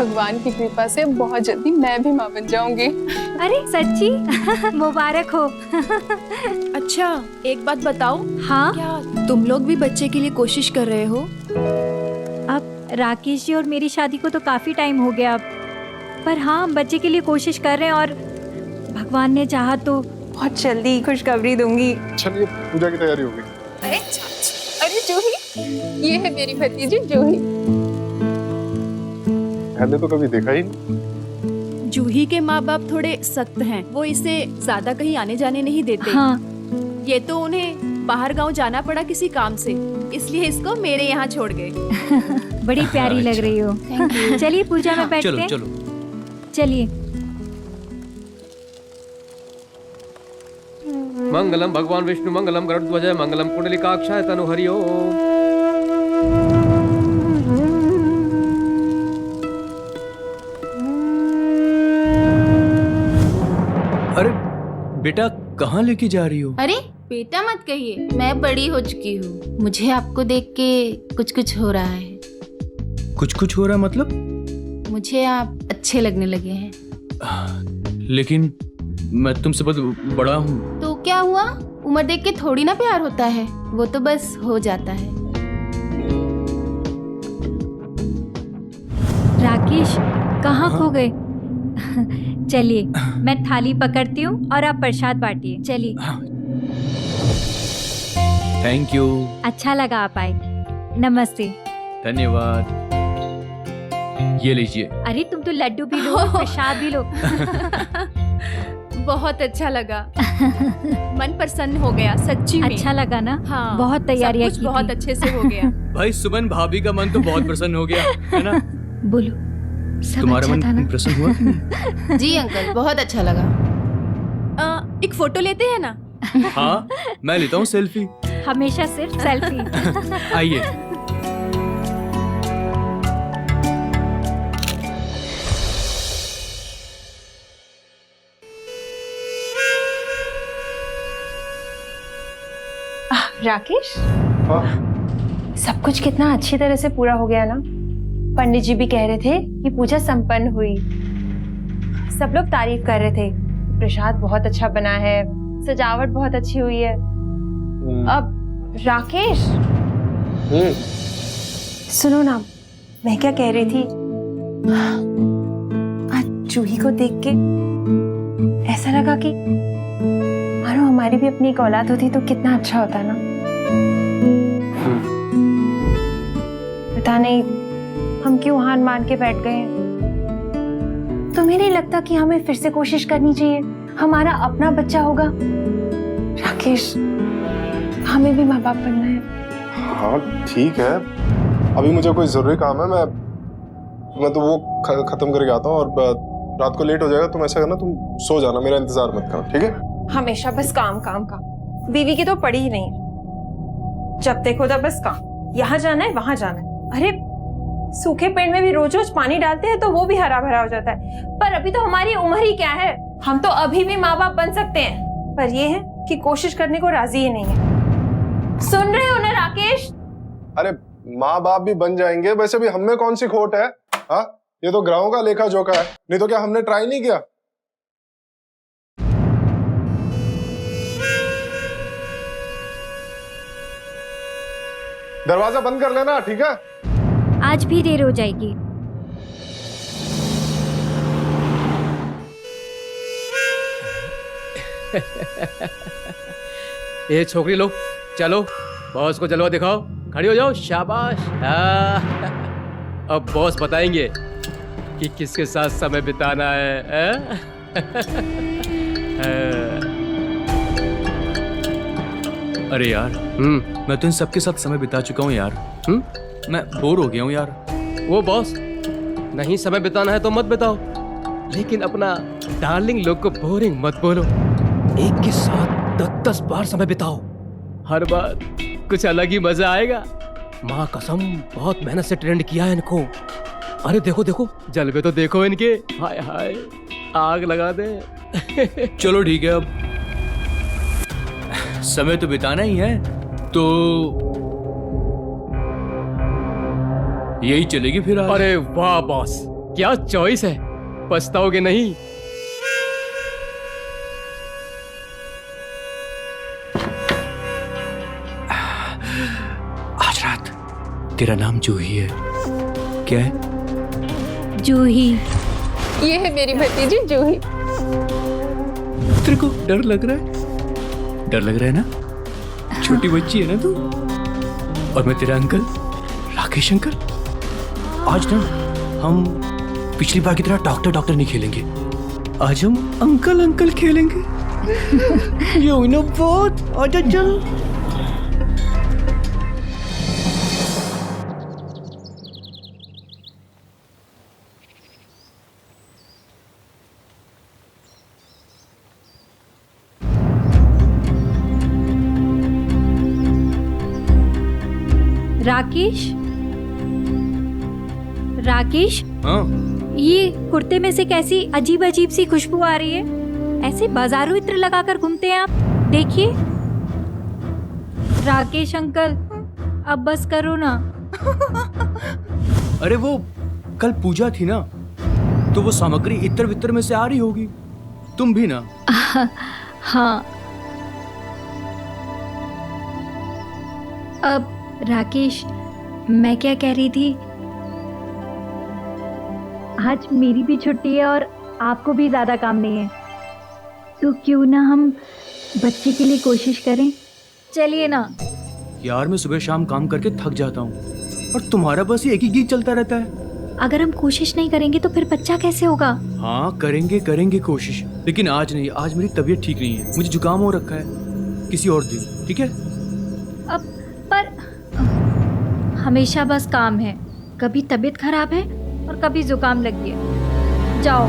भगवान की कृपा से बहुत जल्दी मैं भी माँ बन जाऊंगी। अरे सच्ची? मुबारक हो। अच्छा एक बात बताओ, हाँ, क्या तुम लोग भी बच्चे के लिए कोशिश कर रहे हो? अब राकेश जी और मेरी शादी को तो काफी टाइम हो गया अब, पर हाँ हम बच्चे के लिए कोशिश कर रहे हैं और भगवान ने चाहा तो बहुत जल्दी खुशखबरी दूंगी। चलिए पूजा की तैयारी हो गई। अरे जूही, ये है मेरी भतीजी जूही। पहले तो कभी देखा ही नहीं। जूही के माँ बाप थोड़े सख्त हैं, वो इसे ज्यादा कहीं आने जाने नहीं देते। हाँ ये तो उन्हें बाहर गांव जाना पड़ा किसी काम से, इसलिए इसको मेरे यहाँ छोड़ गए। बड़ी प्यारी लग रही हो। चलिए पूजा में बैठते चलो हैं। चलो। चलिए। मंगलम भगवान विष्णु मंगलम गरुड़ध्वज मंगलम कुंडलिकाक्षाय तनु हरि ओम। अरे बेटा कहाँ लेके जा रही हो? अरे बेटा मत कहिए, मैं बड़ी हो चुकी हूँ। मुझे आपको देख के कुछ कुछ हो रहा है। कुछ कुछ हो रहा है मतलब? मुझे आप अच्छे लगने लगे हैं। लेकिन मैं तुमसे बहुत बड़ा हूँ। तो क्या हुआ, उम्र देख के थोड़ी ना प्यार होता है, वो तो बस हो जाता है। राकेश कहाँ खो गए? चलिए मैं थाली पकड़ती हूँ और आप प्रसाद बांटिए। चलिए। Thank you. अच्छा लगा आप आए। नमस्ते। धन्यवाद। ये लीजिए। अरे तुम तो लड्डू भी लो और प्रसाद भी लो। बहुत अच्छा लगा। मन प्रसन्न हो गया सच्ची में। अच्छा लगा ना? हाँ, बहुत तैयारियां सब की कुछ बहुत थी। अच्छे से हो गया। भाई सुमन भाभी का मन तो बहुत प्रसन्न हो गया है ना? बोलो सब तुम्हारा अच्छा था मन ना? प्रसन्न हुआ कि नहीं? जी अंकल, बहुत अच्छा लगा। एक फोटो लेते हैं ना? हाँ मैं लेता हूँ सेल्फी। हमेशा सिर्फ सेल्फी। आइए। राकेश, हाँ सब कुछ कितना अच्छी तरह से पूरा हो गया ना। पंडित जी भी कह रहे थे कि पूजा संपन्न हुई। सब लोग तारीफ कर रहे थे, प्रसाद बहुत अच्छा बना है, सजावट बहुत अच्छी हुई है। अब राकेश सुनो ना, मैं क्या कह रही थी, आज जूही को देख के ऐसा लगा कि मानो हमारी भी अपनी एक औलाद होती तो कितना अच्छा होता ना। पता नहीं हम क्यों हार मान के बैठ गए हैं। तुम्हें नहीं लगता कि हमें फिर से कोशिश करनी चाहिए? हमारा अपना बच्चा होगा। राकेश, हमें भी माँ बाप बनना है। हाँ ठीक है, अभी मुझे कोई जरूरी काम है, मैं तो वो खत्म करके आता हूँ और रात को लेट हो जाएगा। तुम ऐसा करना, तुम सो जाना, मेरा इंतजार मत करो, ठीक है? हमेशा बस काम काम काम। बीवी की तो पड़ी ही नहीं है, जब देखो तब बस काम। यहाँ जाना है वहां जाना है। अरे सूखे पेड़ में भी रोज रोज पानी डालते हैं तो वो भी हरा भरा हो जाता है। पर अभी तो हमारी उम्र ही क्या है, हम तो अभी भी माँ बाप बन सकते हैं। पर ये है कि कोशिश करने को राजी ही नहीं है। सुन रहे हो ना राकेश? अरे माँ बाप भी बन जाएंगे, वैसे भी हम में कौन सी खोट है? हाँ, ये तो ग्रहों का लेखा जोखा है, नहीं तो क्या हमने ट्राई नहीं किया? दरवाजा बंद कर लेना, ठीक है? आज भी देर हो जाएगी। ये छोकरी लोग चलो, बॉस को जलवा दिखाओ। खड़ी हो जाओ, शाबाश। अब बॉस बताएंगे कि किसके साथ समय बिताना है। अरे यार, मैं तो इन सबके साथ समय बिता चुका हूँ यार। मैं बोर हो गया हूँ यार। वो बॉस, नहीं समय बिताना है तो मत बिताओ, लेकिन अपना डार्लिंग लोग को बोरिंग मत बोलो। एक के साथ 10-10 बार समय बिताओ, हर बार कुछ अलग ही मजा आएगा। माँ कसम, बहुत मेहनत से ट्रेंड किया है इनको। अरे देखो देखो, जलवे तो देखो इनके, हाय हाय, आग लगा दे। चलो ठीक है, अब समय तो बिताना ही है, तो यही चलेगी फिर आज। अरे वाह बॉस, क्या चॉइस है, पछताओगे नहीं। आज रात तेरा नाम जूही है। क्या है? जूही। ये है मेरी भतीजी जूही। तेरे को डर लग रहा है? डर लग रहा है ना? छोटी बच्ची है ना तू। और मैं तेरा अंकल राकेश अंकल। आज ना हम पिछली बार की तरह डॉक्टर डॉक्टर नहीं खेलेंगे, आज हम अंकल अंकल खेलेंगे। ये हुई ना बहुत। आजा चल। राकेश, राकेश, हाँ ये कुर्ते में से कैसी अजीब अजीब सी खुशबू आ रही है। ऐसे बाजारू इत्र लगाकर घूमते हैं आप। देखिए राकेश अंकल, अब बस करो ना। अरे वो कल पूजा थी ना, तो वो सामग्री इत्र वित्र में से आ रही होगी। तुम भी ना। हाँ। अब राकेश, मैं क्या कह रही थी, आज मेरी भी छुट्टी है और आपको भी ज्यादा काम नहीं है, तो क्यों ना हम बच्चे के लिए कोशिश करें। चलिए ना। यार मैं सुबह शाम काम करके थक जाता हूँ और तुम्हारा बस ये एक ही गीत चलता रहता है। अगर हम कोशिश नहीं करेंगे तो फिर बच्चा कैसे होगा। हाँ करेंगे करेंगे कोशिश, लेकिन आज नहीं। आज मेरी तबीयत ठीक नहीं है, मुझे जुकाम हो रखा है। किसी और दिन, ठीक है? अब पर हमेशा बस काम है, कभी तबीयत खराब है और कभी जुकाम लग गया। जाओ।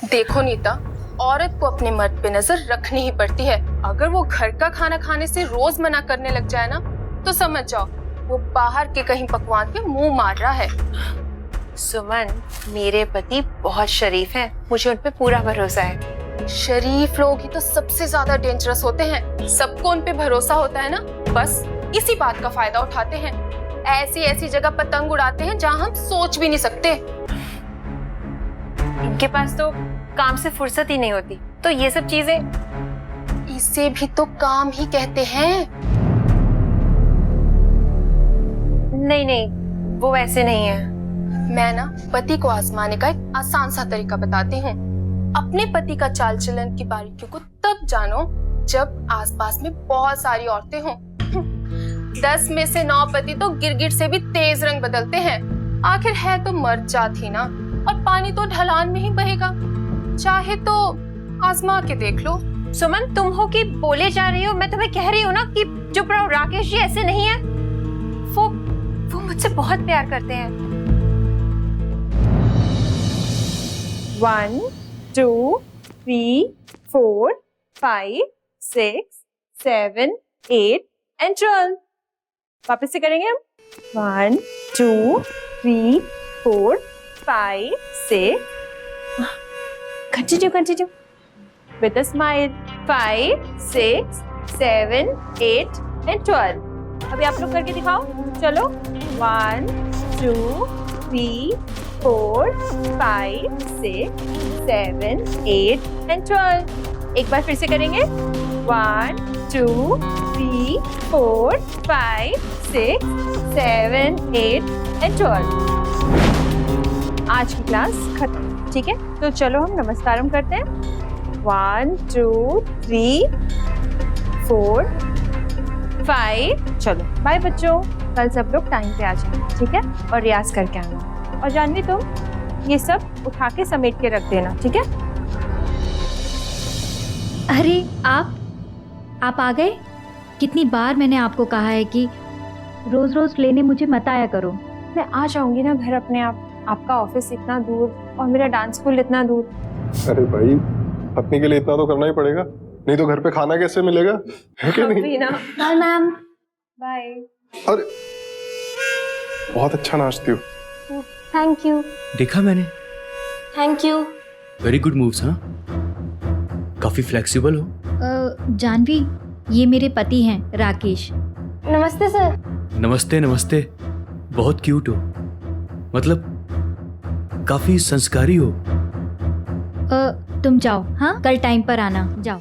देखो नीता, औरत को अपने मर्द पे नजर रखनी ही पड़ती है। अगर वो घर का खाना खाने से रोज मना करने लग जाए ना, तो समझ जाओ वो बाहर के कहीं पकवान पे मुंह मार रहा है। सुमन, मेरे पति बहुत शरीफ हैं, मुझे उन पे पूरा भरोसा है। शरीफ लोग ही तो सबसे ज्यादा डेंजरस होते हैं। सबको उन पे भरोसा होता है ना, बस इसी बात का फायदा उठाते हैं। ऐसी ऐसी जगह पतंग उड़ाते हैं जहाँ हम सोच भी नहीं सकते। इनके पास तो काम से फुर्सत ही नहीं होती, तो ये सब चीजें। इसे भी तो काम ही कहते हैं। नहीं नहीं, वो वैसे नहीं है। मैं ना पति को आजमाने का एक आसान सा तरीका बताती हूँ। अपने पति का चाल चलन की बारीकियों को तब जानो जब आसपास में बहुत सारी औरतें हों। 10 में से 9 पति तो गिरगिट से भी तेज रंग बदलते हैं। आखिर है तो मर्द जात ही ना, और पानी तो ढलान में ही बहेगा। चाहे तो आजमा के देख लो। सुमन, तुम हो कि बोले जा रही हो? मैं तुम्हें कह रही हूँ ना कि चुप रहो। राकेश जी ऐसे नहीं है, वो मुझसे बहुत प्यार करते हैं। 1 2 3 4 5 6 7 8 एंड 12। वापस से करेंगे हम। 1 2 3 4 5 6। Continue with a smile. 5 6 7 8 and 12। अभी आप लोग करके दिखाओ। चलो 1 2 3 4 5 6 7 8 and 12। एक बार फिर से करेंगे। 1 2 3 4 5 6 7 8 and 12। आज की क्लास खत्म, ठीक है? तो चलो हम नमस्कारम करते हैं। 1 2 3 4 5। चलो बाय बच्चों, कल सब लोग टाइम पे आ जाएंगे, ठीक है? और रियाज करके आना। और जानवी, तुम ये सब उठा के समेट के रख देना, ठीक है? अरे आप आ गए। कितनी बार मैंने आपको कहा है कि रोज रोज लेने मुझे मत आया करो। मैं आ जाऊंगी ना घर अपने आप। आपका ऑफिस इतना दूर और मेरा डांस स्कूल इतना दूर। अरे भाई, पत्नी के लिए इतना तो करना ही पड़ेगा, नहीं तो घर पे खाना कैसे मिलेगा, है कि नहीं? Bye ma'am. बाय। अरे बहुत अच्छा नाचती हो। Thank you. देखा मैंने। Thank you. Very good moves. हाँ, काफी फ्लेक्सिबल हो। जानवी, ये मेरे पति हैं राकेश। नमस्ते सर। नमस्ते नमस्ते। बहुत क्यूट हो, मतलब काफी संस्कारी हो। तुम जाओ, हाँ कल टाइम पर आना, जाओ।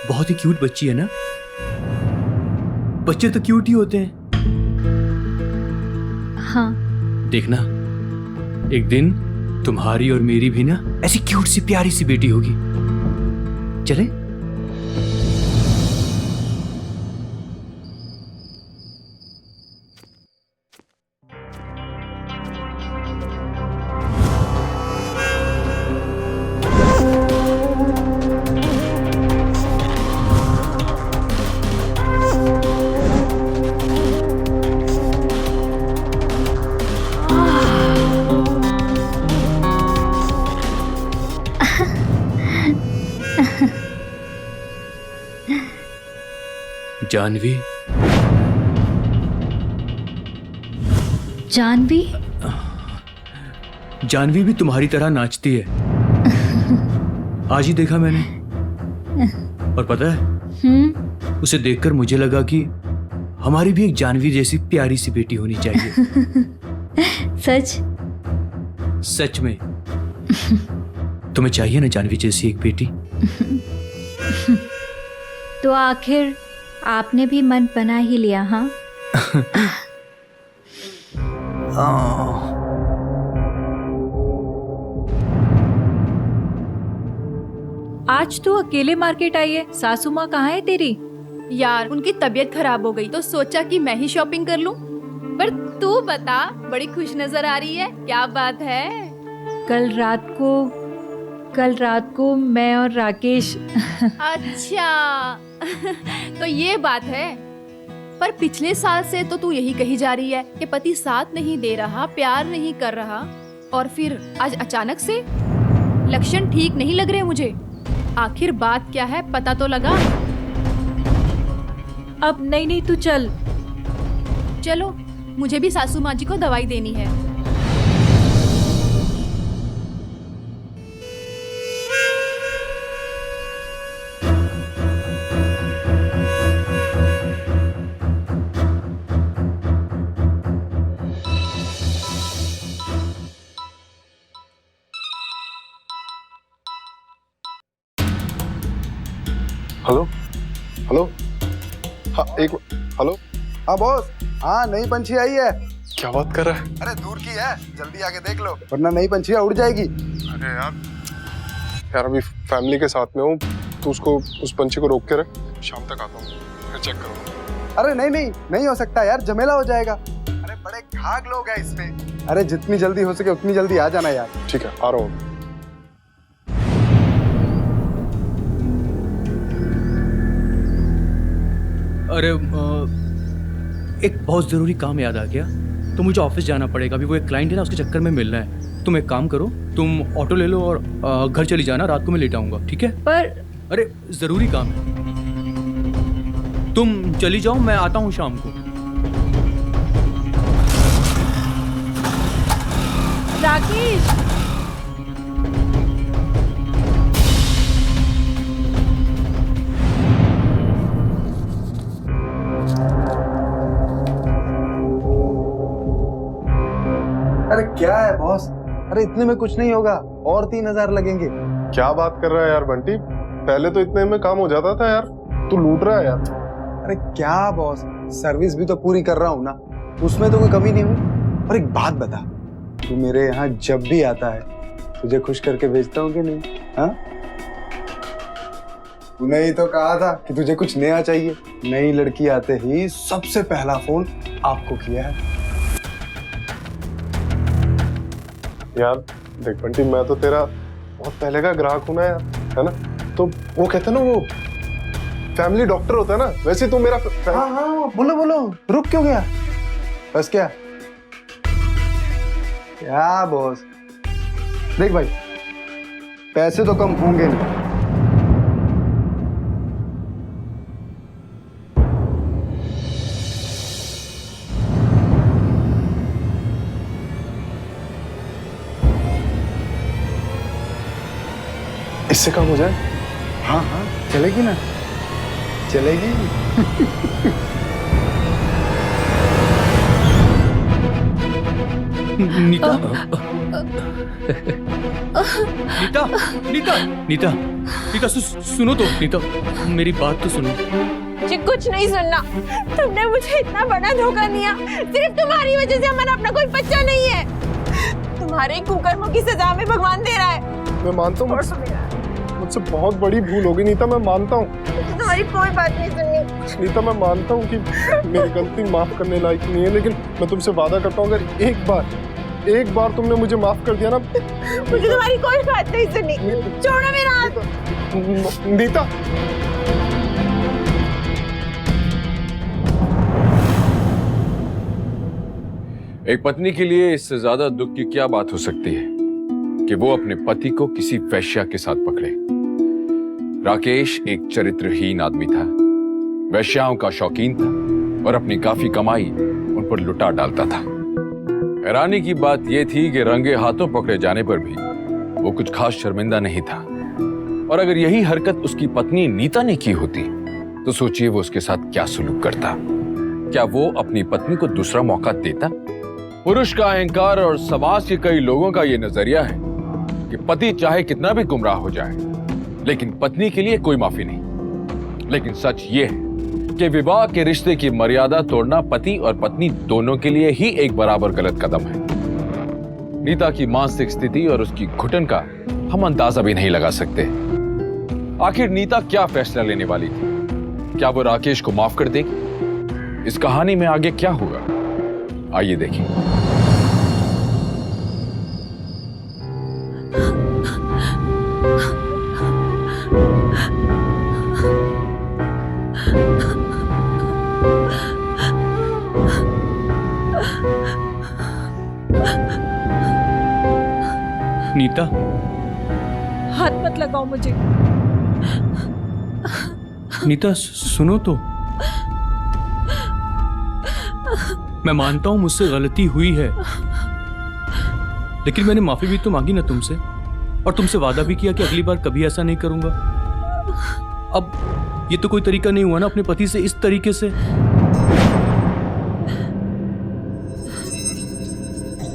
बहुत ही क्यूट बच्ची है ना। बच्चे तो क्यूट ही होते हैं। हाँ देखना, एक दिन तुम्हारी और मेरी भी ना ऐसी क्यूट सी प्यारी सी बेटी होगी। चले? जानवी, जानवी, जानवी भी तुम्हारी तरह नाचती है। आज ही देखा मैंने। और पता है, उसे देखकर मुझे लगा कि हमारी भी एक जानवी जैसी प्यारी सी बेटी होनी चाहिए। सच? सच में। तुम्हें चाहिए ना जानवी जैसी एक बेटी? तो आखिर आपने भी मन बना ही लिया, हाँ? आज तू अकेले मार्केट आई है, सासू माँ कहाँ है तेरी? यार उनकी तबीयत खराब हो गई तो सोचा कि मैं ही शॉपिंग कर लूं। पर तू बता, बड़ी खुश नजर आ रही है, क्या बात है? कल रात को मैं और राकेश अच्छा तो ये बात है। पर पिछले साल से तो तू यही कही जा रही है कि पति साथ नहीं दे रहा, प्यार नहीं कर रहा, और फिर आज अचानक से? लक्षण ठीक नहीं लग रहे मुझे। आखिर बात क्या है, पता तो लगा। अब नहीं, तू चल। चलो, मुझे भी सासू माँ जी को दवाई देनी है। Hello hello. हाँ एक हेलो। हाँ बॉस, हाँ नई पंछी आई है। क्या बात कर रहा है? अरे दूर की है, जल्दी आके देख लो वरना नई पंछी उड़ जाएगी। अरे यार अभी फैमिली के साथ में हूँ, तो उसको उस पंछी को रोक के रख, शाम तक आता हूँ फिर चेक करूँगा। अरे नहीं हो सकता यार, झमेला हो जाएगा। अरे बड़े घाघ लोग हैं इसमें। अरे जितनी जल्दी हो सके उतनी जल्दी आ जाना यार। ठीक है, आ रहा हूँ। अरे एक बहुत ज़रूरी काम याद आ गया, तो मुझे ऑफिस जाना पड़ेगा। अभी वो एक क्लाइंट है ना, उसके चक्कर में मिलना है। तुम एक काम करो, तुम ऑटो ले लो और घर चली जाना, रात को मैं लेट आऊँगा, ठीक है? पर अरे ज़रूरी काम है, तुम चली जाओ, मैं आता हूँ शाम को। राकेश, अरे क्या है बॉस, अरे इतने में कुछ नहीं होगा, और 3000 लगेंगे। क्या बात कर रहा है यार बंटी? पहले तो इतने में काम हो जाता था यार, तू लूट रहा है यार। अरे क्या बॉस, सर्विस भी तो पूरी कर रहा हूँ ना, उसमें तो कोई कमी नहीं हुई। और एक बात बता, तू मेरे यहाँ जब भी आता है तुझे खुश करके भेजता हूँ कि नहीं? हाँ, तूने ही तो कहा था कि तुझे कुछ नया चाहिए। नई लड़की आते ही सबसे पहला फोन आपको किया है। यार देख बंटी, मैं तो तेरा बहुत पहले का ग्राहक हूं ना यार, है ना? तो वो कहते हैं ना, वो फैमिली डॉक्टर होता है ना, वैसे तू मेरा हाँ बोलो बोलो, रुक क्यों गया? बस क्या बॉस, देख भाई, पैसे तो कम होंगे नहीं। इससे काम हो जाए? हाँ चलेगी ना। चलेगी? नीता नीता नीता नीता नीता सुनो तो नीता, मेरी बात तो सुनो। मुझे कुछ नहीं सुनना। तुमने मुझे इतना बड़ा धोखा दिया, सिर्फ तुम्हारी वजह से हमारा अपना कोई बच्चा नहीं है। तुम्हारे कुकर्मों की सजा में भगवान दे रहा है। मैं मानता हूँ मुझसे बहुत बड़ी भूल होगी नीता, मैं मानता हूँ। तुम्हारी कोई बात नहीं सुननी। नीता मैं मानता हूँ कि मेरी गलती माफ करने लायक नहीं है, लेकिन मैं तुमसे वादा करता हूँ अगर एक बार तुमने मुझे माफ कर दिया ना। मुझे तुम्हारी कोई बात नहीं सुननी। छोड़ो मेरा हाथ। नीता एक पत्नी के लिए इससे ज्यादा दुख की क्या बात हो सकती है कि वो अपने पति को किसी वैश्या के साथ पकड़े। राकेश एक चरित्रहीन आदमी था, वैश्याओं का शौकीन था और अपनी काफी कमाई उन पर लुटा डालता था। हैरानी की बात यह थी कि रंगे हाथों पकड़े जाने पर भी वो कुछ खास शर्मिंदा नहीं था। और अगर यही हरकत उसकी पत्नी नीता ने की होती तो सोचिए वो उसके साथ क्या सुलूक करता। क्या वो अपनी पत्नी को दूसरा मौका देता? पुरुष का अहंकार और समाज के कई लोगों का यह नजरिया है कि पति चाहे कितना भी गुमराह हो जाए लेकिन पत्नी के लिए कोई माफी नहीं। लेकिन सच ये है कि विवाह के रिश्ते की मर्यादा तोड़ना पति और पत्नी दोनों के लिए ही एक बराबर गलत कदम है। नीता की मानसिक स्थिति और उसकी घुटन का हम अंदाजा भी नहीं लगा सकते। आखिर नीता क्या फैसला लेने वाली थी? क्या वो राकेश को माफ कर देगी? इस कहानी में आगे क्या होगा, आइए देखिए। नीता हाथ मत लगाओ मुझे। नीता सुनो तो। मैं मानता हूं मुझसे गलती हुई है, लेकिन मैंने माफी भी तो मांगी ना तुमसे, और तुमसे वादा भी किया कि अगली बार कभी ऐसा नहीं करूंगा। अब ये तो कोई तरीका नहीं हुआ ना अपने पति से इस तरीके से।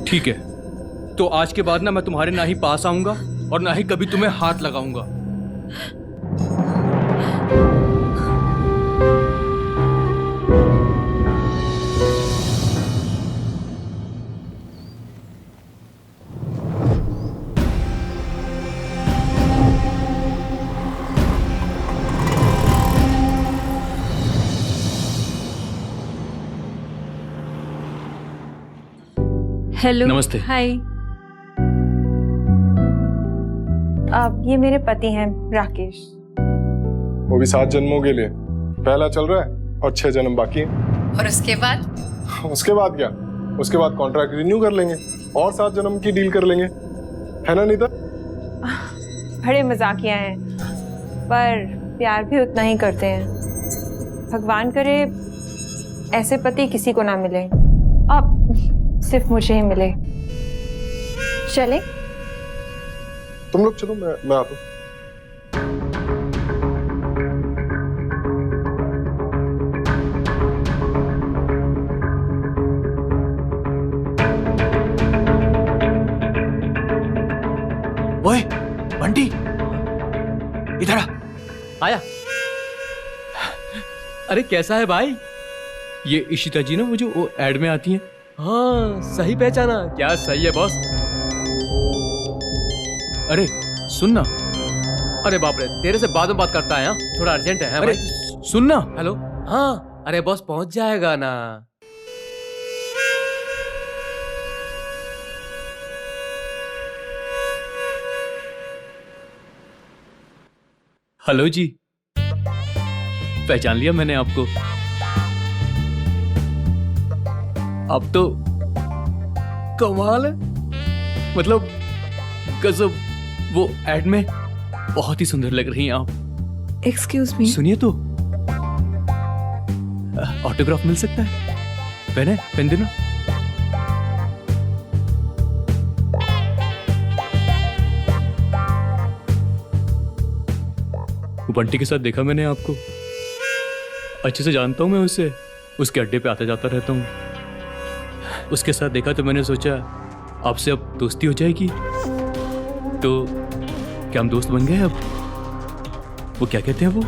ठीक है, तो आज के बाद ना मैं तुम्हारे ना ही पास आऊंगा और ना ही कभी तुम्हें हाथ लगाऊंगा। हेलो। नमस्ते। हाय। अब ये मेरे पति हैं राकेश। वो भी 7 जन्मों के लिए। पहला चल रहा है और 6 जन्म बाकी हैं। और उसके बाद क्या? उसके बाद कॉन्ट्रैक्ट रिन्यू कर लेंगे और 7 जन्म की डील कर लेंगे, है ना नीता? बड़े मजाकिया हैं, पर प्यार भी उतना ही करते हैं। भगवान करे ऐसे पति किसी को ना मिले, अब सिर्फ मुझे ही मिले। चले? तुम लोग चलो, मैं आता हूँ। ओए बंटी, इधर आ। आया। अरे कैसा है भाई? ये इशिता जी ना, वो जो वो एड में आती हैं। हाँ सही पहचाना। क्या सही है बॉस? अरे सुन ना। अरे बाप रे, तेरे से बाद में बात करता है। थोड़ा अर्जेंट है अरे भाई। सुन ना। हेलो। हाँ अरे बॉस पहुंच जाएगा ना। हेलो जी, पहचान लिया मैंने आपको। अब तो कमाल है, मतलब गजब। वो एड में बहुत ही सुंदर लग रही हैं आप। Excuse me. सुनिए तो, ऑटोग्राफ मिल सकता है? पेन है? पेन देना। वो बंटी के साथ देखा मैंने आपको। अच्छे से जानता हूँ मैं उसे, उसके अड्डे पे आता जाता रहता हूँ। उसके साथ देखा तो मैंने सोचा आपसे अब दोस्ती हो जाएगी। तो क्या हम दोस्त बन गए अब? वो क्या कहते हैं वो,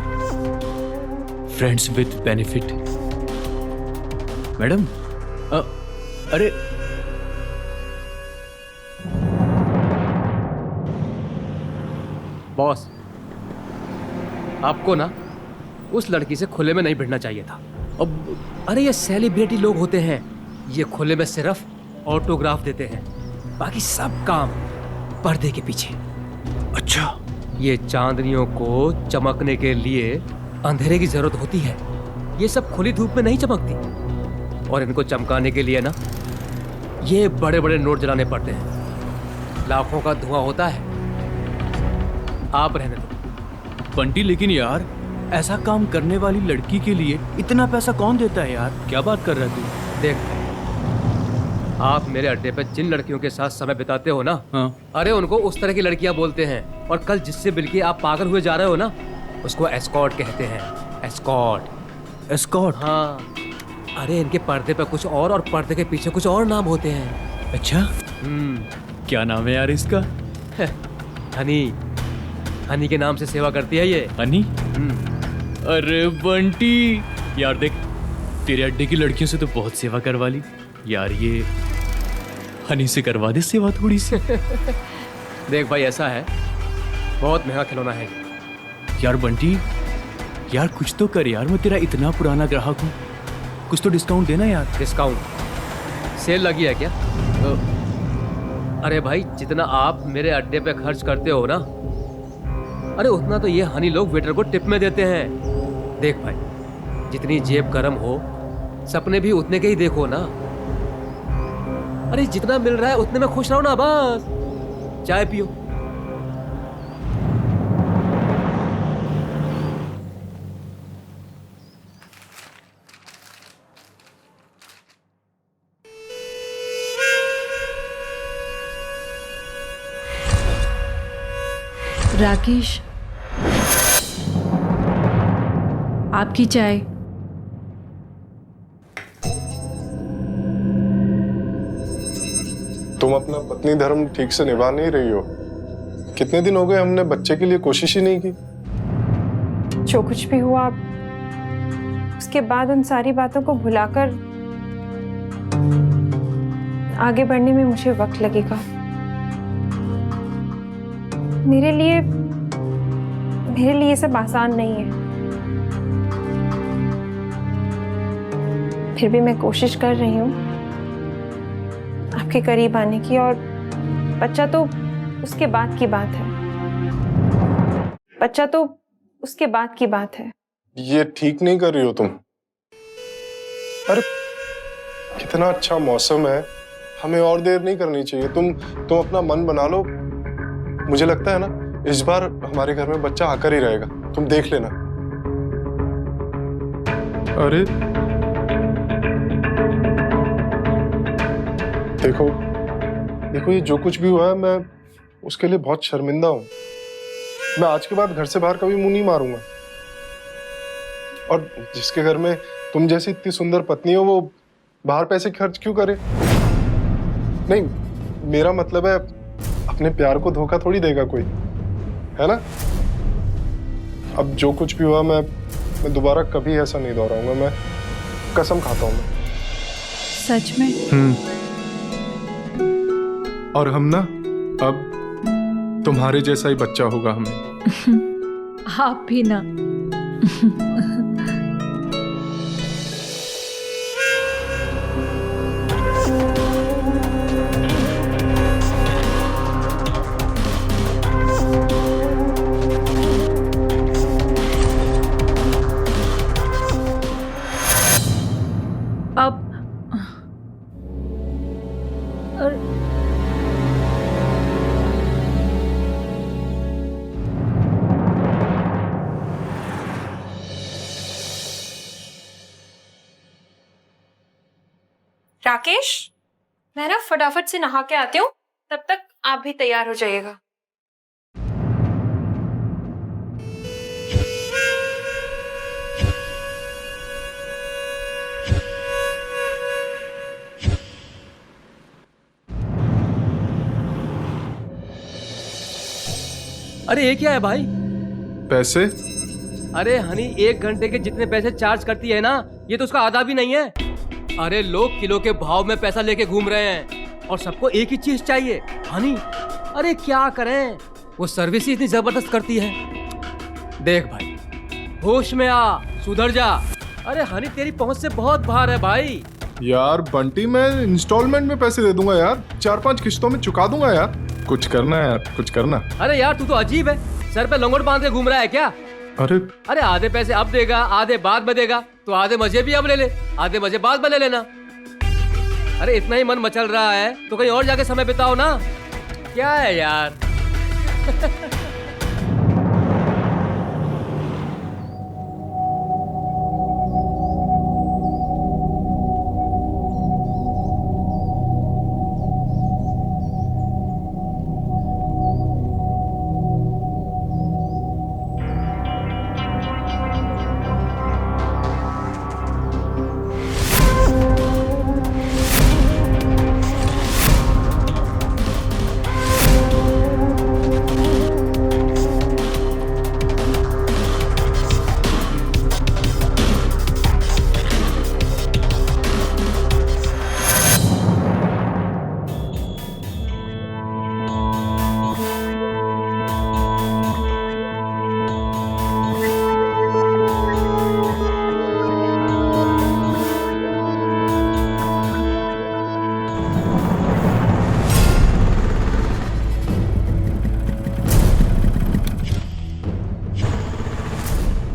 फ्रेंड्स विद बेनिफिट। मैडम अरे बॉस, आपको ना उस लड़की से खुले में नहीं भिड़ना चाहिए था। अब अरे ये सेलिब्रिटी लोग होते हैं, ये खुले में सिर्फ ऑटोग्राफ देते हैं, बाकी सब काम पर्दे के पीछे। अच्छा, ये चांदनियों को चमकने के लिए अंधेरे की जरूरत होती है, ये सब खुली धूप में नहीं चमकती। और इनको चमकाने के लिए ना ये बड़े बड़े नोट जलाने पड़ते हैं, लाखों का धुआं होता है। आप रहने दो बंटी। लेकिन यार ऐसा काम करने वाली लड़की के लिए इतना पैसा कौन देता है यार? क्या बात कर रहा है तू? देख, आप मेरे अड्डे पे जिन लड़कियों के साथ समय बिताते हो ना, हाँ। अरे उनको उस तरह की लड़कियां बोलते हैं। और कल जिससे मिलके आप पागल हुए जा रहे हो ना, उसको एस्कॉर्ट कहते हैं। एस्कॉर्ट। एस्कॉर्ट? हाँ। अरे इनके पर्दे पे कुछ और पर्दे के पीछे कुछ और नाम होते हैं। अच्छा, क्या नाम है यार इसका? हनी। हनी के नाम से सेवा करती है ये। हनी? अरे बंटी यार देख, तेरे अड्डे की लड़कियों से तो बहुत सेवा करवा ली यार, ये हनी से करवा दे सेवा थोड़ी सी। देख भाई, ऐसा है, बहुत महंगा खिलौना है यार। बंटी यार कुछ तो कर यार, मैं तेरा इतना पुराना ग्राहक हूँ, कुछ तो डिस्काउंट देना यार। डिस्काउंट? सेल लगी है क्या? अरे भाई, जितना आप मेरे अड्डे पे खर्च करते हो ना, अरे उतना तो ये हनी लोग वेटर को टिप में देते हैं। देख भाई, जितनी जेब गरम हो, सपने भी उतने के ही देखो ना। अरे जितना मिल रहा है उतने में खुश रहो ना, बस। चाय पियो। राकेश, आपकी चाय। तुम अपना पत्नी धर्म ठीक से निभा नहीं रही हो। कितने दिन हो गए हमने बच्चे के लिए कोशिश ही नहीं की। जो कुछ भी हुआ, उसके बाद उन सारी बातों को भुलाकर आगे बढ़ने में मुझे वक्त लगेगा। मेरे लिए ये सब आसान नहीं है। फिर भी मैं कोशिश कर रही हूँ आपके करीब आने की, और बच्चा तो उसके बाद की बात है। बच्चा तो उसके बाद की बात है। ये ठीक नहीं कर रही हो तुम। अरे कितना अच्छा मौसम है, हमें और देर नहीं करनी चाहिए। तुम अपना मन बना लो। मुझे लगता है ना, इस बार हमारे घर में बच्चा आकर ही रहेगा, तुम देख लेना। अरे देखो ये जो कुछ भी हुआ है, मैं उसके लिए बहुत शर्मिंदा हूं। मैं आज के बाद घर से बाहर कभी मुंह नहीं मारूंगा। और जिसके घर में तुम जैसी इतनी सुंदर पत्नी हो, वो बाहर पैसे खर्च क्यों करे? नहीं, मेरा मतलब है, अपने प्यार को धोखा थोड़ी देगा कोई, है ना? अब जो कुछ भी हुआ, मैं दोबारा कभी ऐसा नहीं दोहराऊंगा। मैं कसम खाता हूं। मैं सच में? और हम ना अब तुम्हारे जैसा ही बच्चा होगा हमें। आप भी ना। अब राकेश, मैं ना फटाफट से नहा के आती हूँ, तब तक आप भी तैयार हो जाइएगा। अरे ये क्या है भाई? पैसे? अरे हनी 1 घंटे के जितने पैसे चार्ज करती है ना, ये तो उसका आधा भी नहीं है। अरे लोग किलो के भाव में पैसा लेके घूम रहे हैं और सबको एक ही चीज चाहिए, हनी। अरे क्या करें, वो सर्विस ही इतनी जबरदस्त करती है। देख भाई, होश में आ, सुधर जा। अरे हनी तेरी पहुंच से बहुत बाहर है भाई। यार बंटी, मैं इंस्टॉलमेंट में पैसे दे दूंगा यार, 4-5 किस्तों में चुका दूंगा यार। कुछ करना है यार, कुछ करना। अरे यार तू तो अजीब है, सर पे लंगोट बांध के घूम रहा है क्या? अरे आधे पैसे अब देगा, आधे बाद में देगा, तो आधे मजे भी अब ले ले, आधे मजे बाद में ले लेना। अरे इतना ही मन मचल रहा है तो कहीं और जाके समय बिताओ ना। क्या है यार?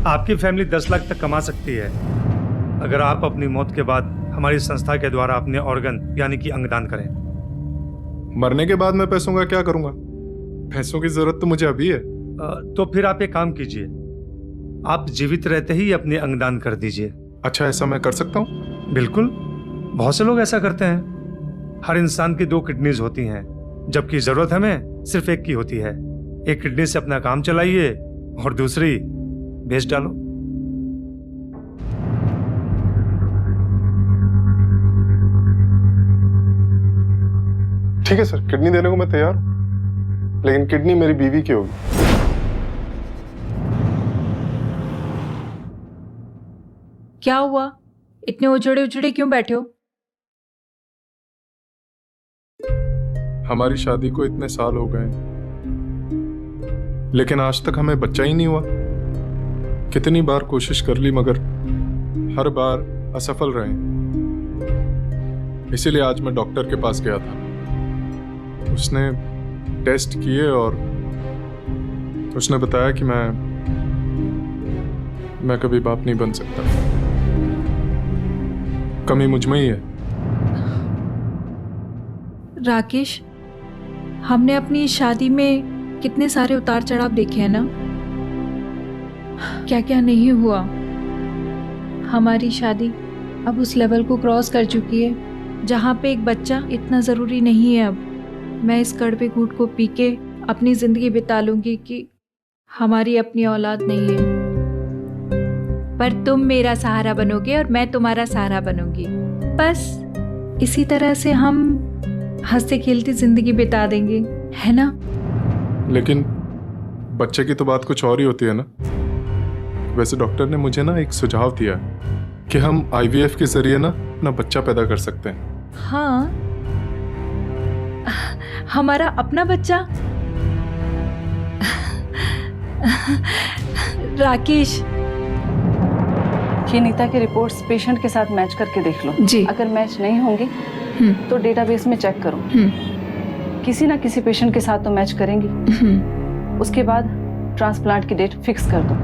आपकी फैमिली 10 लाख तक कमा सकती है अगर आप अपनी मौत के बाद हमारी संस्था के द्वारा अपने ऑर्गन यानी कि अंगदान करें। मरने के बाद मैं पैसों का क्या करूंगा? पैसों की जरूरत तो मुझे अभी है। तो फिर आप एक काम कीजिए, आप जीवित रहते ही अपने अंगदान कर दीजिए। अच्छा, ऐसा मैं कर सकता हूँ? बिल्कुल, बहुत से लोग ऐसा करते हैं। हर इंसान की 2 किडनीज होती हैं, जबकि जरूरत हमें सिर्फ एक की होती है। एक किडनी से अपना काम चलाइए और दूसरी बेच डालो। ठीक है सर, किडनी देने को मैं तैयार हूं, लेकिन किडनी मेरी बीवी की होगी। क्या हुआ, इतने उजड़े उजड़े क्यों बैठे हो? हमारी शादी को इतने साल हो गए, लेकिन आज तक हमें बच्चा ही नहीं हुआ। कितनी बार कोशिश कर ली मगर हर बार असफल रहे। इसीलिए आज मैं डॉक्टर के पास गया था। उसने टेस्ट किए और उसने बताया कि मैं कभी बाप नहीं बन सकता। कमी मुझ में ही है। राकेश, हमने अपनी शादी में कितने सारे उतार चढ़ाव देखे हैं ना, क्या क्या नहीं हुआ। हमारी शादी अब उस लेवल को क्रॉस कर चुकी है जहाँ पे एक बच्चा इतना ज़रूरी नहीं है। अब मैं इस कड़वे घूंट को पी के अपनी ज़िंदगी बिता लूँगी कि हमारी अपनी औलाद नहीं है, पर तुम मेरा सहारा बनोगे और मैं तुम्हारा सहारा बनूंगी। बस इसी तरह से हम हंसते खेलते ज़िंदगी बिता देंगे, है ना? लेकिन बच्चे की तो बात कुछ और ही होती है ना। वैसे डॉक्टर ने मुझे ना एक सुझाव दिया कि हम IVF के जरिए ना अपना बच्चा पैदा कर सकते हैं। हाँ, हमारा अपना बच्चा। राकेश, ये नीता की रिपोर्ट्स पेशेंट के साथ मैच करके देख लो जी। अगर मैच नहीं होंगी तो डेटाबेस में चेक करो। किसी ना किसी पेशेंट के साथ तो मैच करेंगी। उसके बाद ट्रांसप्लांट की डेट फिक्स कर दो।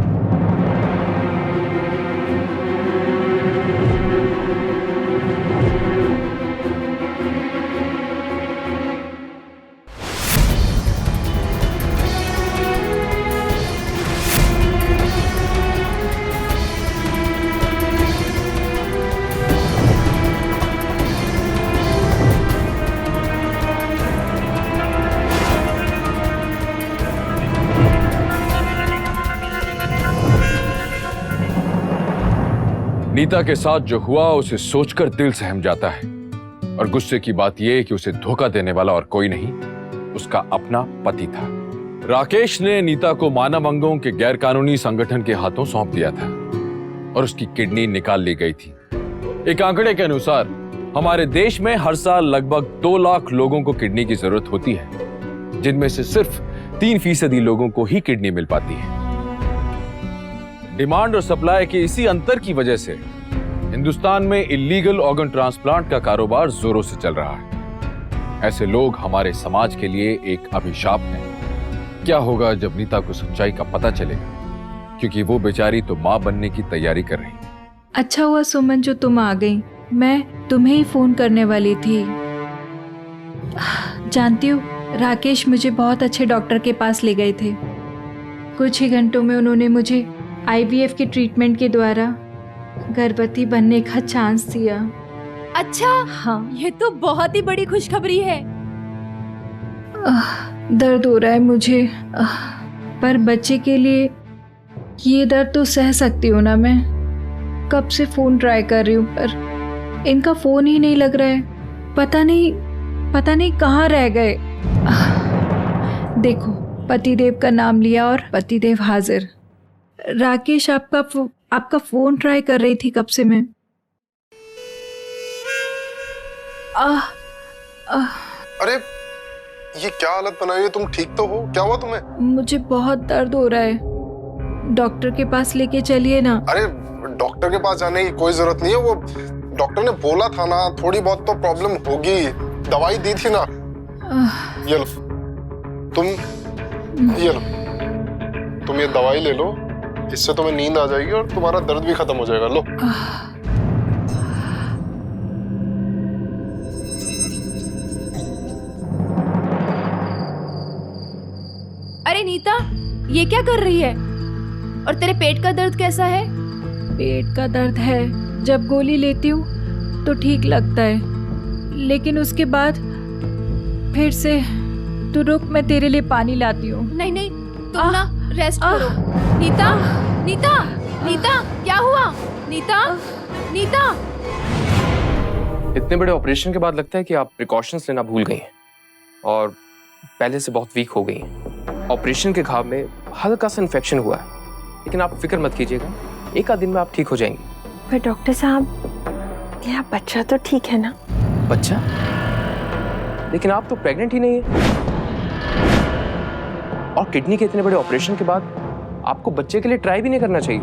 नीता के साथ जो हुआ उसे सोचकर दिल सहम जाता है। और गुस्से की बात यह कि उसे धोखा देने वाला और कोई नहीं, उसका अपना पति था। राकेश ने नीता को मानव अंगों के गैरकानूनी संगठन के हाथों सौंप दिया था और उसकी किडनी निकाल ली गई थी। एक आंकड़े के अनुसार हमारे देश में हर साल लगभग 2 लाख लोगों को किडनी की जरूरत होती है, जिनमें से सिर्फ 3% लोगों को ही किडनी मिल पाती है। डिमांड और सप्लाई के इसी अंतर की वजह से हिंदुस्तान में इलीगल ऑर्गन ट्रांसप्लांट का कारोबार जोरों से चल रहा है। ऐसे लोग हमारे समाज के लिए एक अभिशाप हैं। क्या होगा जब नीता को सच्चाई का पता चलेगा, क्योंकि वो बेचारी तो मां बनने की तैयारी कर रही। अच्छा हुआ सुमन जो तुम आ गई, मैं तुम्हें ही फोन करने वाली थी। जानती हो, राकेश मुझे बहुत अच्छे डॉक्टर के पास ले गए थे। कुछ ही घंटों में उन्होंने मुझे IVF के ट्रीटमेंट के द्वारा गर्भवती बनने का चांस दिया। अच्छा, हाँ। ये तो बहुत ही बड़ी खुशखबरी है। दर्द हो रहा है मुझे, पर बच्चे के लिए ये दर्द तो सह सकती हूँ ना मैं। कब से फोन ट्राई कर रही हूँ पर इनका फोन ही नहीं लग रहा है। पता नहीं कहाँ रह गए। देखो, पतिदेव का नाम लिया और पतिदेव हाजिर। राकेश आपका फोन ट्राई कर रही थी कब से मैं। अरे ये क्या हालत बनाई है? तुम ठीक तो हो? क्या हुआ तुम्हें? मुझे बहुत दर्द हो रहा है, डॉक्टर के पास लेके चलिए ना। अरे डॉक्टर के पास जाने की कोई जरूरत नहीं है। वो डॉक्टर ने बोला था ना, थोड़ी बहुत तो प्रॉब्लम होगी, दवाई दी थी ना। ये लो, तुम ये दवाई ले लो, इससे तुम्हें नींद आ जाएगी और तुम्हारा दर्द भी खत्म हो जाएगा। लो। अरे नीता, ये क्या कर रही है? और तेरे पेट का दर्द कैसा है? पेट का दर्द है, जब गोली लेती हूँ तो ठीक लगता है, लेकिन उसके बाद फिर से। तू रुक, मैं तेरे लिए पानी लाती हूँ। नहीं, तुम ना रेस्ट करो। नीता, क्या हुआ? नीता। इतने बड़े ऑपरेशन के बाद लगता है कि आप प्रिकॉशंस लेना भूल गई हैं और पहले से बहुत वीक हो गई हैं। ऑपरेशन के घाव में हल्का सा इन्फेक्शन हुआ है, लेकिन आप फिक्र मत कीजिएगा, 1 आध दिन में आप ठीक हो जाएंगी। पर डॉक्टर साहब, मेरा बच्चा तो ठीक है ना? बच्चा? लेकिन आप तो प्रेग्नेंट ही नहीं है, और किडनी के इतने बड़े ऑपरेशन के बाद आपको बच्चे के लिए ट्राई भी नहीं करना चाहिए।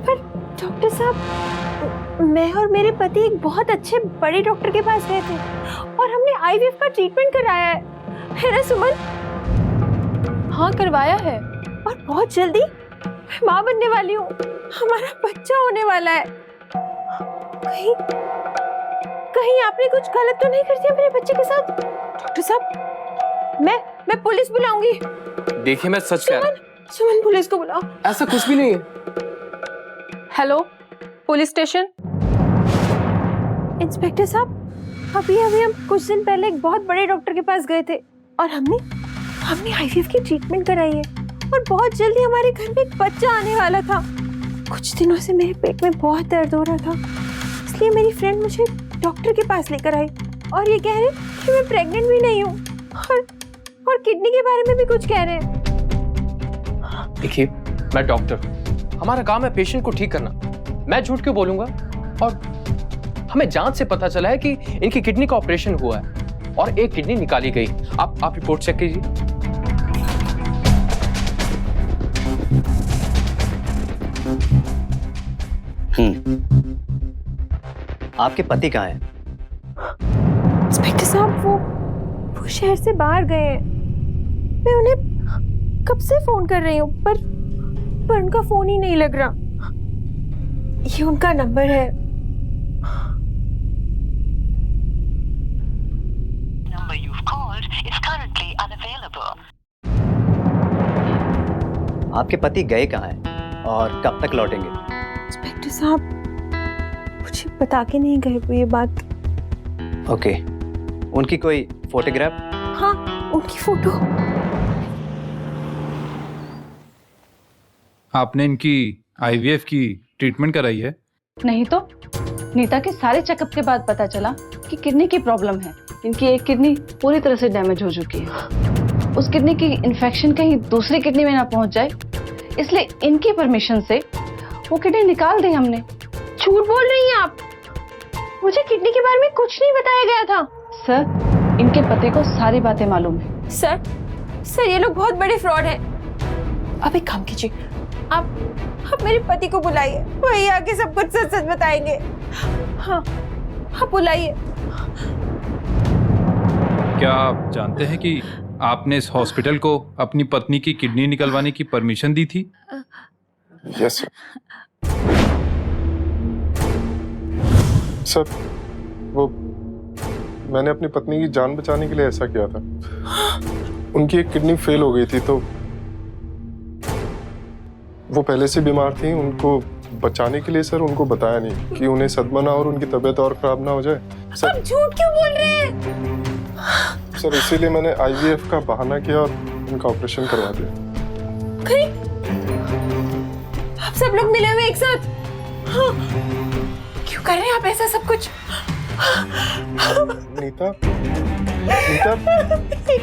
पर डॉक्टर साहब, मैं और मेरे पति एक बहुत अच्छे बड़े डॉक्टर के पास गए थे और हमने IVF का ट्रीटमेंट कराया है ना सुमन? हाँ, करवाया है। और बहुत जल्दी मैं माँ बनने वाली हूँ, हमारा बच्चा होने वाला है। कहीं आपने कुछ गलत तो नहीं कर दिया मेरे बच्चे के साथ? डॉक्टर साहब, मैं पुलिस बुलाऊंगी। देखिए, मैं सच कह रहा हूँ। सुमन, पुलिस को बुलाओ। ऐसा कुछ भी नहीं है। Hello, police station. इंस्पेक्टर साहब, अभी हम कुछ दिन पहले एक बहुत बड़े डॉक्टर के पास गए थे और हमने IVF की ट्रीटमेंट कराई है और बहुत जल्दी हमारे घर में एक बच्चा आने वाला था। कुछ दिनों से मेरे पेट में बहुत दर्द हो रहा था, इसलिए मेरी फ्रेंड मुझे डॉक्टर के पास लेकर आई और ये कह रहे कि मैं प्रेग्नेंट भी नहीं हूँ और किडनी के बारे में भी कुछ कह रहे हैं। देखिए, मैं डॉक्टर हूँ, हमारा काम है पेशेंट को ठीक करना। मैं झूठ क्यों बोलूंगा? और हमें जांच से पता चला है कि इनकी किडनी का ऑपरेशन हुआ है और एक किडनी निकाली गई। आप रिपोर्ट चेक कीजिए। आपके पति कहाँ हैं? इंस्पेक्टर साहब, वो शहर से बाहर गए हैं। मैं उन्हें कब से फोन कर रही हूँ पर उनका फोन ही नहीं लग रहा। ये उनका नंबर है। आपके पति गए कहाँ हैं और कब तक लौटेंगे? इंस्पेक्टर साहब, मुझे बता के नहीं गए वो ये बात। ओके, उनकी कोई फोटोग्राफ? हाँ, उनकी फोटो। आपने इनकी IVF की ट्रीटमेंट कराई है? नहीं तो नीता के सारे चेकअप के बाद पता चला कि किडनी की प्रॉब्लम है। इनकी एक किडनी पूरी तरह से डैमेज हो चुकी है। उस किडनी की इन्फेक्शन कहीं दूसरी किडनी में ना पहुंच जाए, इसलिए इनकी परमिशन से वो किडनी निकाल दी हमने। झूठ बोल रही हैं आप, मुझे किडनी के बारे में कुछ नहीं बताया गया था। सर, इनके पति को सारी बातें मालूम है। सर ये लोग बहुत बड़े फ्रॉड हैं। अब एक काम कीजिए, आप मेरे पति को बुलाइए, वही आके सब कुछ सच सच बताएंगे। हाँ आप बुलाइए। क्या आप जानते हैं कि आपने इस हॉस्पिटल को अपनी पत्नी की किडनी निकलवाने की परमिशन दी थी? यस सर, वो मैंने अपनी पत्नी की जान बचाने के लिए ऐसा किया था। उनकी एक किडनी फेल हो गई थी, तो वो पहले से बीमार थी। उनको बचाने के लिए सर उनको बताया नहीं कि उन्हें सदमा ना और उनकी तबीयत और खराब ना हो जाए। सर आप झूठ क्यों बोल रहे हैं? सर इसीलिए मैंने आईवीएफ का बहाना किया और उनका ऑपरेशन करवा दिया। आप सब लोग मिले हुए एक साथ? हाँ। क्यों कर रहे हैं आप ऐसा सब कुछ? नीता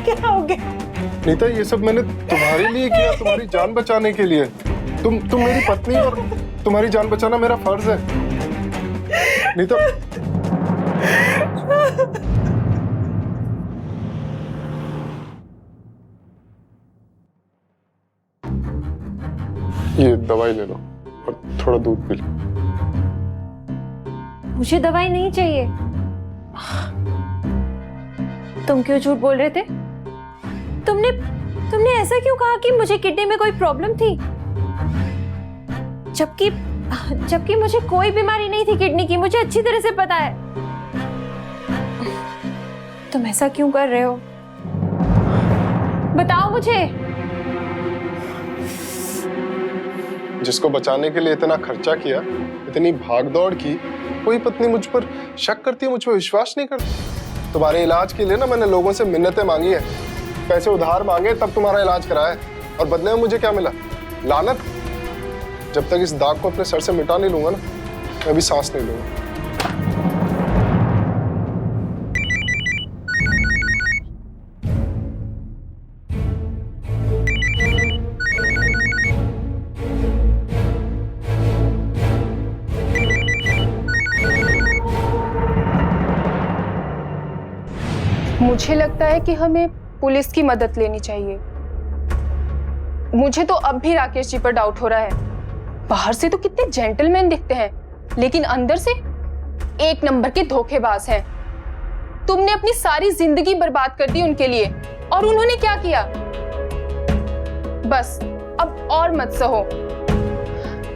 क्या हो गया? नीता, ये सब मैंने तुम्हारे लिए किया, तुम्हारी जान बचाने के लिए। तुम मेरी पत्नी और तुम्हारी जान बचाना मेरा फर्ज है। नीता, ये दवाई ले लो और थोड़ा दूध पी लो। मुझे दवाई नहीं चाहिए। तुम क्यों झूठ बोल रहे थे? तुमने ऐसा क्यों कहा कि मुझे किडनी में कोई प्रॉब्लम थी, जबकि मुझे कोई बीमारी नहीं थी किडनी की। मुझे अच्छी तरह से पता है। तुम ऐसा क्यों कर रहे हो? बताओ मुझे। जिसको बचाने के लिए इतना खर्चा किया, इतनी भागदौड़ की, कोई पत्नी मुझ पर शक करती है, मुझ पर विश्वास नहीं करती। तुम्हारे इलाज के लिए ना मैंने लोगों से मिन्नतें मांगी है, पैसे उधार मांगे, तब तुम्हारा इलाज कराया, और बदले में मुझे क्या मिला? लानत। जब तक इस दाग को अपने सर से मिटा नहीं लूंगा ना, मैं भी सांस नहीं लूंगा। मुझे लगता है कि हमें पुलिस की मदद लेनी चाहिए। मुझे तो अब भी राकेश जी पर डाउट हो रहा है। बाहर से तो कितने जेंटलमैन दिखते हैं, लेकिन अंदर से एक नंबर के धोखेबाज हैं। तुमने अपनी सारी जिंदगी बर्बाद कर दी उनके लिए, और उन्होंने क्या किया? बस अब और मत सहो।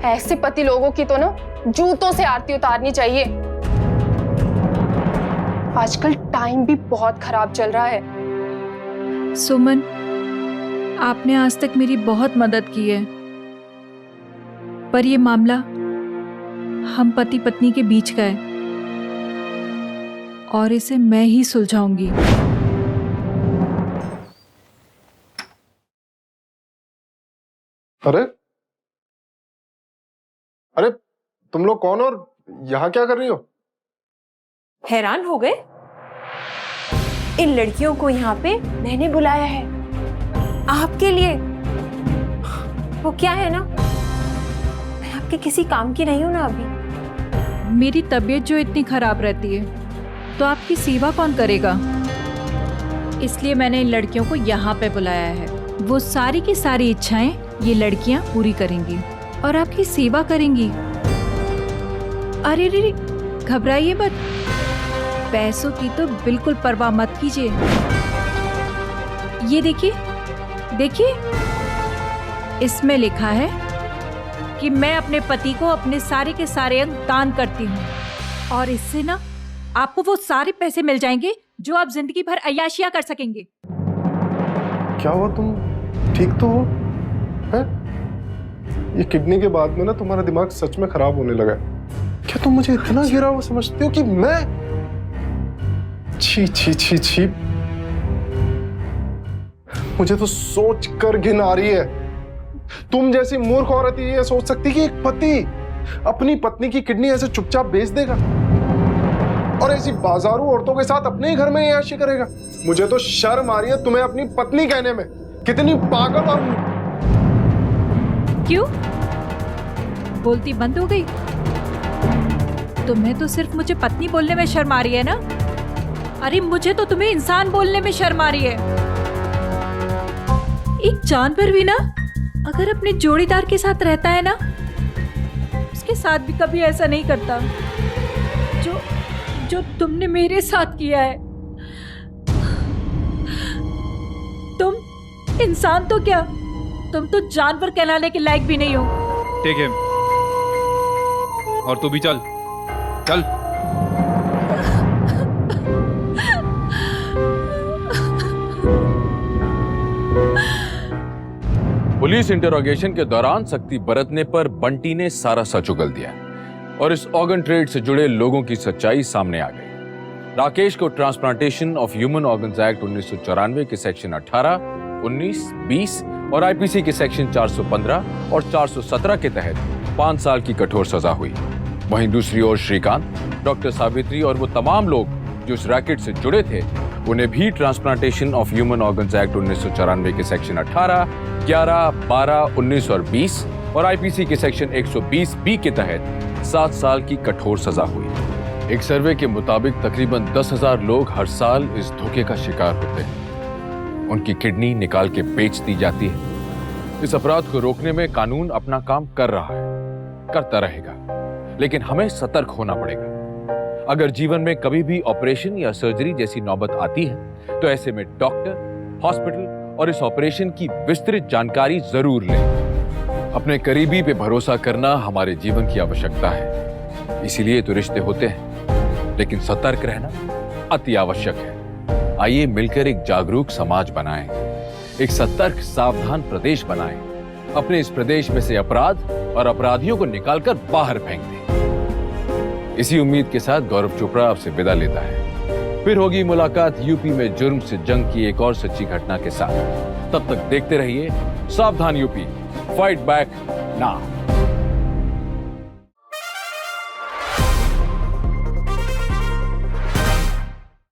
ऐसे पति लोगों की तो ना जूतों से आरती उतारनी चाहिए। आजकल टाइम भी बहुत खराब चल रहा है। सुमन, आपने आज तक मेरी बहुत मदद की है, पर यह मामला हम पति पत्नी के बीच का है और इसे मैं ही सुलझाऊंगी। अरे तुम लोग कौन और यहाँ क्या कर रही हो? हैरान हो गए? इन लड़कियों को यहाँ पे मैंने बुलाया है आपके लिए। वो क्या है ना, मैं आपके किसी काम की नहीं हूं ना अभी। मेरी तबीयत जो इतनी खराब रहती है, तो आपकी सेवा कौन करेगा? इसलिए मैंने इन लड़कियों को यहाँ पे बुलाया है। वो सारी की सारी इच्छाएं ये लड़कियां पूरी करेंगी और आपकी सेवा करेंगी। अरे रे, घबराइए मत, पैसों की तो बिल्कुल परवाह मत कीजिए। ये देखिए देखिए, इसमें लिखा है कि मैं अपने पति को अपने सारे के सारे अंग दान करती हूँ, और इससे ना आपको वो सारे पैसे मिल जाएंगे जो आप जिंदगी भर अय्याशियां कर सकेंगे। क्या हुआ, तुम ठीक तो हो? है? ये किडनी के बाद में ना तुम्हारा दिमाग सच में खराब होने लगा है। क्या तुम मुझे इतना गिरा हुआ समझते हो कि मैं? छी छी छी छी, मुझे तो सोच कर घिन आ रही है। तुम जैसी मूर्ख औरत ये सोच सकती कि एक पति अपनी पत्नी की किडनी ऐसे चुपचाप बेच देगा? और ऐसी बाजारू औरतों के साथ अपने ही घर में याशी करेगा। मुझे तो शर्म आ रही है तुम्हें अपनी पत्नी कहने में। कितनी पागल और क्यों बोलती बंद हो गई? तुम्हें तो सिर्फ मुझे पत्नी बोलने में शर्म आ रही है ना? अरे मुझे तो तुम्हें इंसान बोलने में शर्म आ रही है। एक जानवर भी ना अगर अपने जोड़ीदार के साथ रहता है ना, उसके साथ भी कभी ऐसा नहीं करता जो तुमने मेरे साथ किया है। तुम इंसान तो क्या, तुम तो जानवर कहलाने के लायक भी नहीं हो। ठीक है, और तू भी चल चल। पुलिस इंटरोगेशन के दौरान सख्ती बरतने पर बंटी ने सारा सच उगल दिया और इस ऑर्गन ट्रेड से जुड़े लोगों की सच्चाई सामने आ गई। राकेश को transplantation of human organs act 1994 के सेक्शन 18, 19, 20 और आईपीसी के सेक्शन 415 और 417 के तहत 5 साल की कठोर सजा हुई। वहीं दूसरी ओर श्रीकांत, डॉक्टर सावित्री और वो तमाम लोग जो इस रैकेट से जुड़े थे, उन्हें भी transplantation of human organs act 1994 के सेक्शन 18, 11, 12, 19 और 20 और आईपीसी के सेक्शन 120 बी के तहत 7 साल की कठोर सजा हुई। एक सर्वे के मुताबिक तकरीबन 10,000 लोग हर साल इस धोखे का शिकार होते हैं। उनकी किडनी निकाल के बेच दी जाती है। इस अपराध को रोकने में कानून अपना काम कर रहा है, करता रहेगा, लेकिन हमें सतर्क होना पड़ेगा। अगर जीवन में कभी भी ऑपरेशन या सर्जरी जैसी नौबत आती है तो ऐसे में डॉक्टर, हॉस्पिटल और इस ऑपरेशन की विस्तृत जानकारी जरूर लें। अपने करीबी पे भरोसा करना हमारे जीवन की आवश्यकता है, इसीलिए तो रिश्ते होते हैं, लेकिन सतर्क रहना अति आवश्यक है। आइए मिलकर एक जागरूक समाज बनाएं, एक सतर्क सावधान प्रदेश बनाएं, अपने इस प्रदेश में से अपराध और अपराधियों को निकालकर बाहर फेंक दें। इसी उम्मीद के साथ गौरव चोपड़ा आपसे विदा लेता है। फिर होगी मुलाकात यूपी में जुर्म से जंग की एक और सच्ची घटना के साथ। तब तक देखते रहिए सावधान यूपी, फाइट बैक नाउ।